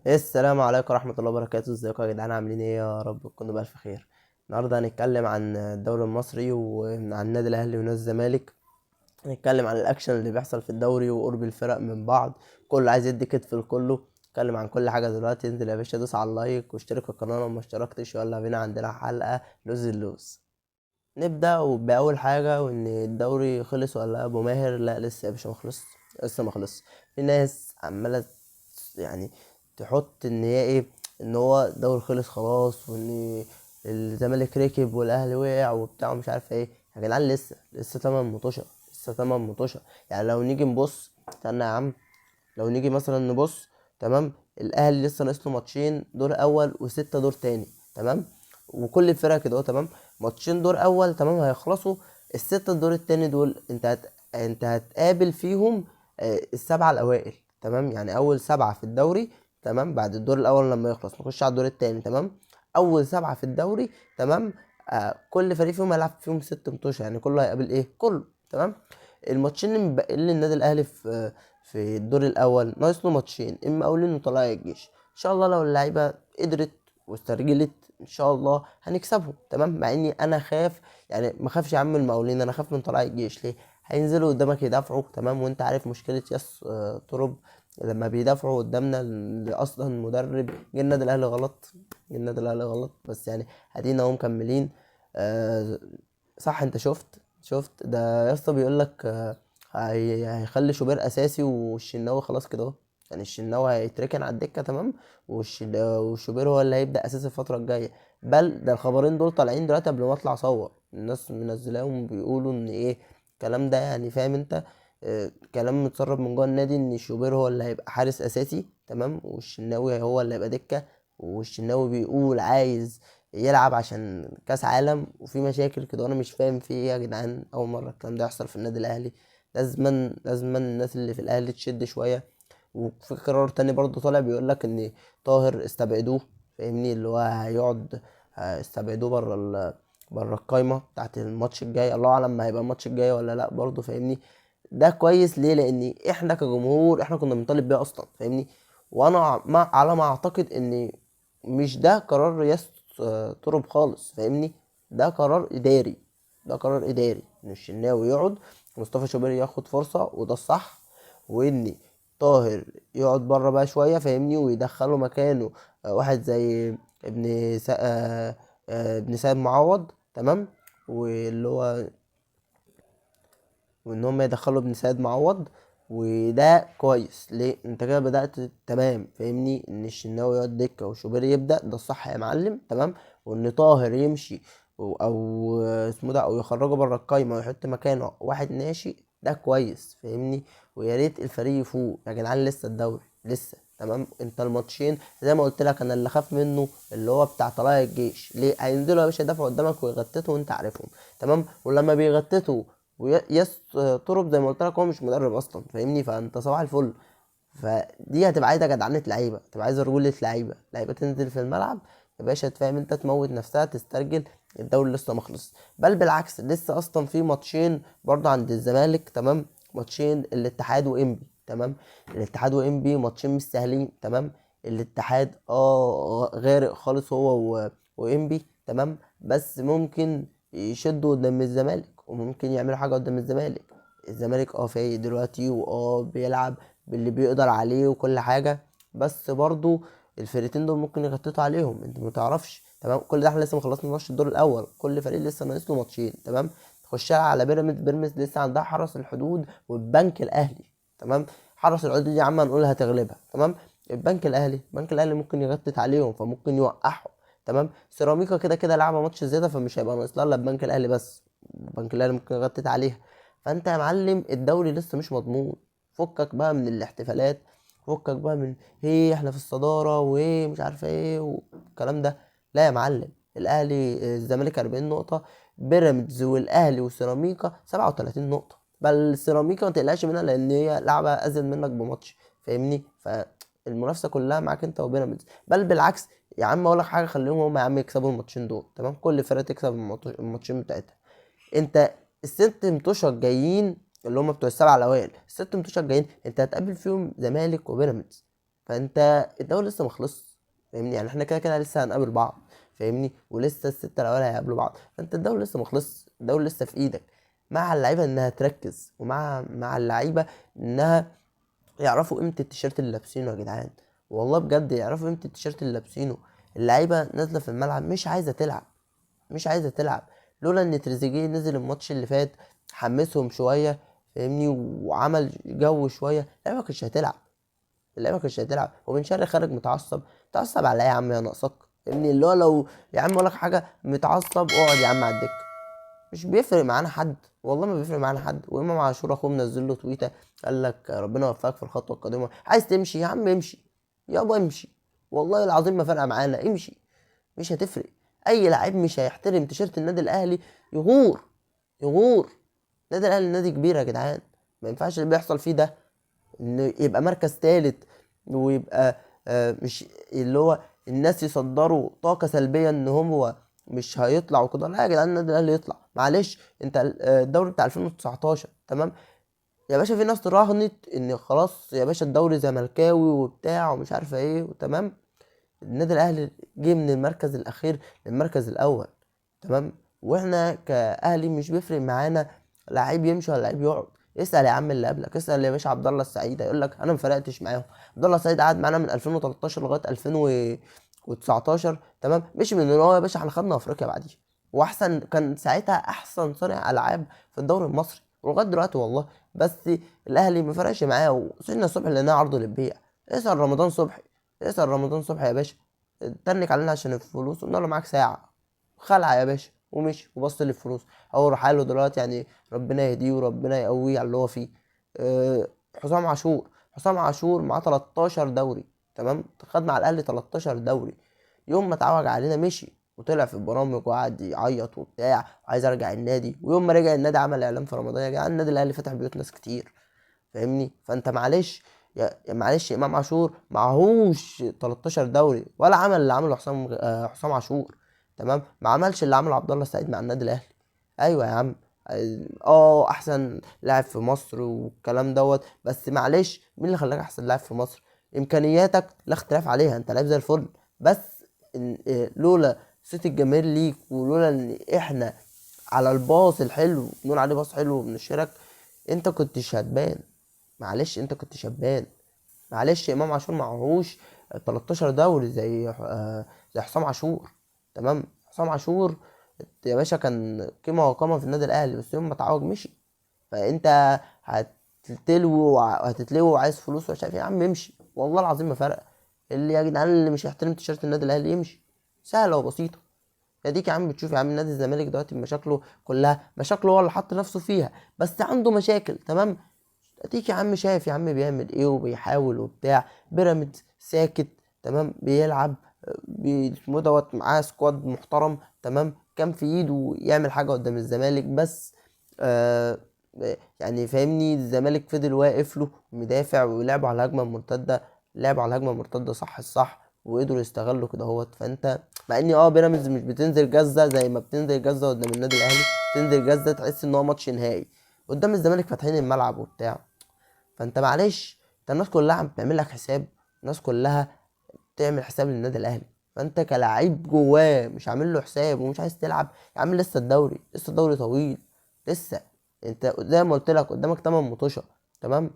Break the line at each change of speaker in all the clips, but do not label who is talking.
السلام عليكم ورحمة الله وبركاته. ازيكم يا جدعان؟ عاملين ايه؟ يا رب تكونوا بألف خير. النهارده هنتكلم عن الدوري المصري وعن النادي الأهلي ونادي الزمالك. هنتكلم عن الأكشن اللي بيحصل في الدوري وقرب الفرق من بعض. كله عايز يدي كتف لكله. نتكلم عن كل حاجة دلوقتي. انزل يا باشا، دوس على اللايك واشترك في القناة لو ما اشتركتش. يلا بينا، عندنا حلقة لوز اللوز. نبدأ بأول حاجة، وإن الدوري خلص ولا لا. أبو ماهر: لا لسه يا باشا، ما خلص. لسه ما خلص. في ناس عمالة يعني تحط إن هي إيه، إن هو الدوري خلص خلاص، وإن الزمالك ركب والأهلي وقع وبتاع ومش عارف إيه. يا جدعان لسه 8 مطوشة. لسه 8 مطوشة. يعني لو نيجي نبص، استنى يا عم. لو نيجي مثلا نبص، تمام، الاهلي لسه ناقص له ماتشين دور اول وستة دور تاني، تمام. وكل الفرق كده اهو، تمام. ماتشين دور اول تمام هيخلصوا. الستة الدور التاني دول انت هتقابل فيهم السبعة الاوائل، تمام. يعني اول سبعة في الدوري، تمام، بعد الدور الاول لما يخلص نخش على الدور التاني، تمام. اول سبعة في الدوري، تمام. كل فريق فيهم هيلعب فيهم ست ماتشات، يعني كله هيقابل ايه، كله، تمام. الماتشين اللي متبقين للنادي الاهلي في الدور الاول ناقص له ماتشين، اما اولين وطلائع الجيش. ان شاء الله لو اللعيبه قدرت واسترجلت ان شاء الله هنكسبهم، تمام. مع اني انا خاف، يعني ما خافش يا عم من المقاولين، انا خاف من طلائع الجيش. ليه؟ هينزلوا قدامك يدافعوا، تمام، وانت عارف مشكله ياس طرب لما بيدافعوا قدامنا، اللي اصلا مدرب جه النادي الاهلي غلط. جه النادي الاهلي غلط، بس يعني ادينا اهو مكملين. آه، صح. انت شفت ده يا اسطى؟ بيقول لك هيخلي شوبير اساسي والشناوي خلاص كده اهو. يعني الشناوي هيتركن على الدكه، تمام. وشوبير هو اللي هيبدا اساسي الفتره الجايه. بل ده الخبرين دول طالعين دلوقتي قبل ما اطلع اصور، الناس منزلاهم بيقولوا ان ايه الكلام ده، يعني فاهم انت. كلام متسرب من جوه النادي ان شوبير هو اللي هيبقى حارس اساسي، تمام، والشناوي هو اللي هيبقى دكه. والشناوي بيقول عايز يلعب عشان كاس عالم، وفي مشاكل كده وانا مش فاهم في ايه يا جدعان. اول مره الكلام ده يحصل في النادي الاهلي. لازما الناس اللي في الاهلي تشد شويه. وفي قرار تاني برضه طالع بيقول لك ان طاهر استبعدوه، فاهمني، اللي هو هيقعد. استبعدوه بره القايمه بتاعت الماتش الجاي. الله اعلم ما هيبقى الماتش الجاي ولا لا برضه، فاهمني. ده كويس ليه؟ لان احنا كجمهور احنا كنا بنطالب بيه اصلا، فاهمني. وانا على ما اعتقد ان مش ده قرار رئاسة طرب خالص، فاهمني. ده قرار اداري. ده قرار اداري ان الشناوي يقعد، مصطفى شوبير ياخد فرصة، وده الصح. وان طاهر يقعد بره بقى شوية، فاهمني، ويدخله مكانه واحد زي ابن سيد معوض، تمام. واللي هو وان هم يدخلوا ابن سيد معوض. وده كويس ليه؟ انت كده بدأت تمام، فاهمني، ان الشناوي يقعد دكة وشوبير يبدأ، ده الصح يا معلم، تمام. وان طاهر يمشي او اسمه ده، او يخرجه بره القايمة ويحط مكانه واحد ناشئ، ده كويس، فاهمني. ويا ريت الفريق يفوق يا جدعان، لسه الدوري لسه، تمام. انت الماتشين زي ما قلت لك، انا اللي خاف منه اللي هو بتاع طلائع الجيش. ليه؟ هينزلوا يا باشا يدافعوا قدامك ويغتتوا وانت عارفهم، تمام. ولما بيغتتوا وياس طرب زي ما قلت لك هو مش مدرب اصلا، فاهمني. فانت صباح الفل. فدي هتبقى عايزه جدعنه لعيبه، تبقى عايزه رجوله لعيبه تنزل في الملعب يا باشا، تفهم انت، تموت نفسها تسترجل. الدوري لسه ما خلص، بل بالعكس لسه اصلا في ماتشين برضه عند الزمالك، تمام. ماتشين الاتحاد وانبي، تمام. الاتحاد وانبي ماتشين مش سهلين، تمام. الاتحاد غارق خالص هو وانبي، تمام. بس ممكن يشدوا قدام الزمالك، وممكن يعملوا حاجه قدام الزمالك. الزمالك فايق دلوقتي بيلعب باللي بيقدر عليه وكل حاجه. بس برضو الفرقتين دول ممكن يغطوا عليهم، انت ما تعرفش، تمام. كل ده احنا لسه ما خلصنا ماتش الدور الاول، كل فريق لسه ناقص له ماتشين، تمام. تخش على بيراميدز لسه عندها حرس الحدود والبنك الاهلي، تمام. حرس الحدود دي يا عم هنقول هتغلبها، تمام. البنك الاهلي ممكن يغطي عليهم، فممكن يوقعهم، تمام. سيراميكا كده كده لعبه ماتش زياده، فمش هيبقى ناقص لها الا البنك الاهلي بس. البنك الاهلي ممكن يغطي عليها. فانت يا معلم الدوري لسه مش مضمون. فكك بقى من الاحتفالات، فكك بقى من ايه احنا في الصدارة وايه مش عارفه ايه والكلام ده. لا يا معلم، الاهلي الزمالك 40 نقطة، بيراميدز والاهلي وسيراميكا 37 نقطة. بل سيراميكا ما تقلقش منها لان هي لعبة ازيد منك بماتش، فاهمني. فالمنافسة كلها معاك انت وبيراميدز، بل بالعكس. يا عم اقول لك حاجة، خليهم هم يا عم يكسبوا الماتشين دول، تمام. كل فرقة تكسب الماتشين بتاعتها. انت الست متوشة الجايين اللي هم بتوع السبعة الاوائل، الست متوشة الجايين انت هتقابل فيهم زمالك وبيراميدز، فانت الدوري لسه مخلص، فاهمني؟ يعني احنا كده كده لسه هنقابل بعض، فاهمني؟ ولسه الستة الاول هيقابلوا بعض، فانت الدوري لسه مخلص، الدوري لسه في ايدك. مع اللعيبه انها تركز، ومع اللعيبه انها يعرفوا قيمه التيشيرت اللي لابسينه يا جدعان. والله بجد يعرفوا قيمه التيشيرت اللي لابسينه. اللعيبه نازله في الملعب مش عايزه تلعب، مش عايزه تلعب. لولا ان تريزيجيه نزل الماتش اللي فات حمسهم شويه، فاهمني؟ وعمل جو شويه، اللعيبه ما كانتش هتلعب، اللعيبه ما كانتش هتلعب. وبن شرقي خارج متعصب، متعصب على ايه يا عم؟ يا ناقصك، فاهمني؟ اللي هو لو يا عم اقول لك حاجه، متعصب اقعد يا عم على الدكه، مش بيفرق معانا حد، والله ما بيفرق معانا حد. وامام عاشور اخوه منزل له تويته، قال لك ربنا يوفقك في الخطوه القادمه. عايز تمشي يا عم امشي، يابا امشي، والله العظيم ما فارقه معانا، امشي، مش هتفرق. اي لعيب مش هيحترم تيشيرت النادي الاهلي يغور، يغور. النادي الاهلي نادي كبير يا جدعان، ما ينفعش اللي بيحصل فيه ده، انه يبقى مركز ثالث ويبقى مش اللي هو الناس يصدروا طاقة سلبية ان هو مش هيطلع وكده. لا يا جدعان، النادي الاهلي يطلع، معلش. انت الدوري بتاع 2019 تمام يا باشا، في ناس راهنت ان خلاص يا باشا الدوري زملكاوي وبتاع ومش عارفه ايه وتمام. النادي الاهلي جه من المركز الاخير للمركز الاول، تمام. واحنا كاهلي مش بيفرق معانا لعيب يمشي ولا لعيب يقعد. اسال يا عم اللي قبلك، اسال يا باشا عبد الله السعيد، هيقول لك انا ما فرقتش معاهم. عبد الله السعيد قعد معانا من 2013 لغايه 2019 تمام، مش من ان هو يا باشا احنا خدنا افريقيا بعديه، واحسن كان ساعتها احسن صانع العاب في الدوري المصري ولغايه دلوقتي والله. بس الاهلي ما فرقش معاه، وسيدنا الصبح لقيناه عرضه للبيع. اسال رمضان صبحي، اسال رمضان صبحي يا باشا، تنك علينا عشان الفلوس، قلنا له معاك ساعه، خلع يا باشا ومشي وبص للفلوس. هو راح له دلوقتي يعني، ربنا يهديه وربنا يقويه على اللي هو فيه. أه، حسام عاشور، حسام عاشور معاه 13 دوري تمام، خد مع الاهلي 13 دوري. يوم ما اتعوج علينا مشي وطلع في البرامج وقعد يعيط وبتاع وعايز ارجع النادي. ويوم ما رجع النادي عمل اعلان في رمضان، يا جدعان النادي الاهلي فتح بيوت ناس كتير، فاهمني؟ فانت معلش معلش، امام عاشور معهوش 13 دوري ولا عمل اللي عمله حسام عاشور تمام. ما عملش اللي عمله عبد الله السعيد مع النادي الاهلي. ايوه يا عم، احسن لاعب في مصر والكلام دوت، بس معلش مين اللي خلاك احسن لاعب في مصر؟ امكانياتك لا اختلاف عليها، انت لاعب زي الفل، بس لولا صوت الجماهير ليك، ولولا ان احنا على الباص الحلو بنقول عليه باص حلو وبنشارك، انت كنتش هتبان. معلش انت كنت شبان. معلش امام عاشور معهوش 13 دوري زي حسام عاشور تمام. حسام عاشور يا باشا كان قيمه وقامه في النادي الاهلي، بس يوم ما اتعوج مشي. فانت هتتلوي وعايز فلوس ومش عارف ايه، يا عم امشي، والله العظيم ما فارقه. اللي يا جدعان اللي مش يحترم تيشيرت النادي الاهلي يمشي، سهله وبسيطه. اديك يا عم بتشوف يا عم نادي الزمالك دلوقتي مشاكله كلها، مشاكله هو اللي حط نفسه فيها، بس عنده مشاكل تمام. اديك يا عم شايف يا عم بيعمل ايه وبيحاول وبتاع. بيراميدز ساكت تمام، بيلعب اسمه دوت معاه سكواد محترم تمام، كان في ايده يعمل حاجه قدام الزمالك بس آه يعني فاهمني. الزمالك فضل واقف له مدافع، ولعبوا على الهجمه المرتده، لعبوا على الهجمه المرتده صح الصح، وقدروا يستغلوا كده اهوت. فانت مع اني بيراميدز مش بتنزل جزه زي ما بتنزل جزه قدام النادي الاهلي، تنزل جزه تحس ان هو ماتش نهائي قدام الزمالك فاتحين الملعب وبتاع. فانت معلش، انت الناس كلها عم بتعمل لك حساب، الناس كلها بتعمل حساب للنادي الاهلي، فانت كلاعب جواه مش عامل له حساب ومش عايز تلعب. يا عم لسه الدوري، لسه الدوري طويل، لسه. انت زي ما قلت لك قدامك 8 ماتشات تمام،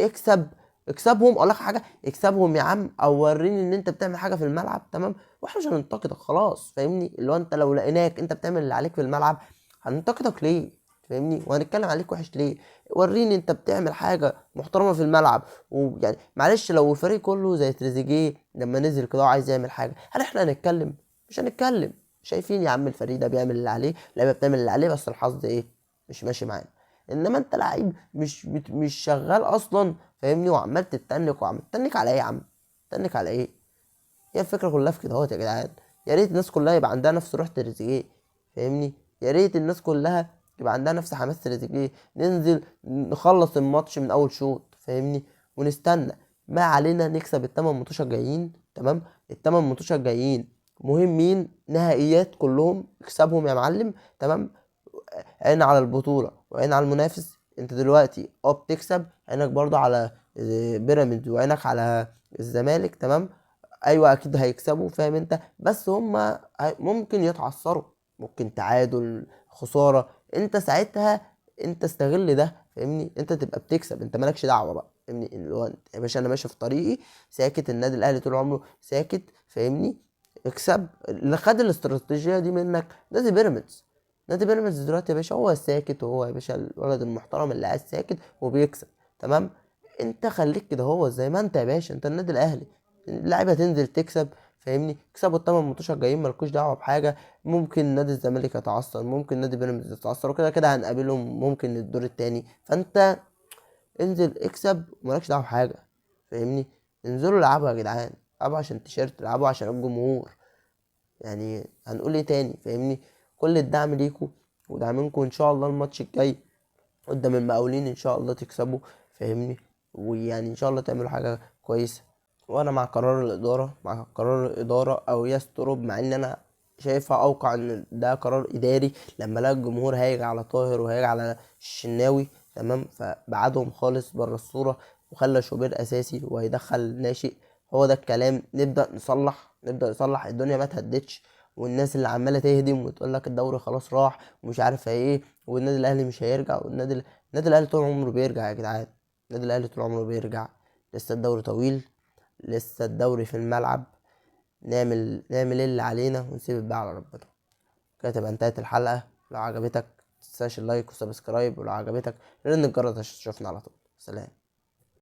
اكسب، اكسبهم. اقول لك حاجه، اكسبهم يا عم، او وريني ان انت بتعمل حاجه في الملعب تمام، واحنا مش هننتقدك خلاص، فاهمني؟ اللي هو انت لو لقيناك انت بتعمل اللي عليك في الملعب هننتقدك ليه؟ فاهمني؟ وهنتكلم عليك وحش ليه؟ وريني انت بتعمل حاجه محترمه في الملعب. ويعني معلش لو الفريق كله زي تريزيجيه لما نزل كده وعايز يعمل حاجه، هل احنا هنتكلم؟ مش هنتكلم. شايفين يا عم الفريق ده بيعمل اللي عليه، اللعيبه بتعمل اللي عليه، بس الحظ ايه؟ مش ماشي معانا. انما انت لعيب مش شغال اصلا، فاهمني؟ وعمال تتنك، وعمال تتنك على ايه يا عم؟ تتنك على ايه؟ هي الفكره كلها في كده اهوت يا جدعان. يا ريت الناس كلها يبقى عندها نفس روح تريزيجيه، فاهمني؟ يا ريت الناس كلها يبقى عندها نفس حماس تريزيجيه، ننزل نخلص الماتش من اول شوط، فاهمني؟ ونستنى، ما علينا نكسب الثمان ماتشات جايين تمام. الثمان ماتشات جايين مهمين، نهائيات كلهم اكسبهم يا معلم تمام. عين على البطولة وعين على المنافس. انت دلوقتي بتكسب، عينك برضو على بيراميدز وعينك على الزمالك، تمام، ايوه اكيد هيكسبوا، فاهم انت، بس هما ممكن يتعثروا، ممكن تعادل، خسارة، انت ساعتها انت استغل ده، فاهمني، انت تبقى بتكسب، انت مالكش دعوة بقى، فاهمني، اللي هو يا باشا انا ماشي في طريقي ساكت، النادي الاهلي طول عمره ساكت، فاهمني، اكسب. اللي خد الاستراتيجية دي منك نادي بيراميدز. نادي بيراميدز دلوقتي يا باشا هو الساكت، وهو يا باشا الولد المحترم اللي قاعد ساكت وبيكسب، تمام. انت خليك كده، هو زي ما انت يا باشا، انت النادي الاهلي، اللعيبه تنزل تكسب، فاهمني، كسبوا الثمان ماتشات جايين مالكوش دعوه بحاجه، ممكن نادي الزمالك يتعثر، ممكن نادي بيراميدز يتعثر، وكده كده هنقابلهم ممكن الدور التاني، فانت انزل اكسب ومالكش دعوه بحاجه، فاهمني. انزلوا العبوا يا جدعان، العبوا عشان تيشيرت، العبوا عشان الجمهور، يعني هنقول ايه تاني، فاهمني. كل الدعم ليكوا ودعمكم، ان شاء الله الماتش الجاي قدام المقاولين ان شاء الله تكسبوا، فاهمني، ويعني ان شاء الله تعملوا حاجه كويسه. وانا مع قرار الاداره، مع قرار الاداره او يسترب، مع ان انا شايفها اوقع ان ده قرار اداري، لما لقى الجمهور هيجي على طاهر وهيجي على الشناوي، تمام، فبعدهم خالص بره الصوره، وخلى شوبير اساسي وهيدخل ناشئ. هو ده الكلام، نبدا نصلح، نبدا نصلح، الدنيا ما تهدتش، والناس اللي عماله تهدم وتقول لك الدوري خلاص راح ومش عارف ايه، والنادي الاهلي مش هيرجع، النادي الاهلي طول عمره بيرجع يا جدعان، النادي الاهلي طول عمره بيرجع، لسه الدوري طويل، لسه الدوري في الملعب، نعمل اللي علينا ونسيب الباقي على ربنا. كده تبقى انتهت الحلقة. لو عجبتك متنساش اللايك والسبسكرايب، ولو عجبتك رن الجرس عشان تشوفنا على طول. سلام.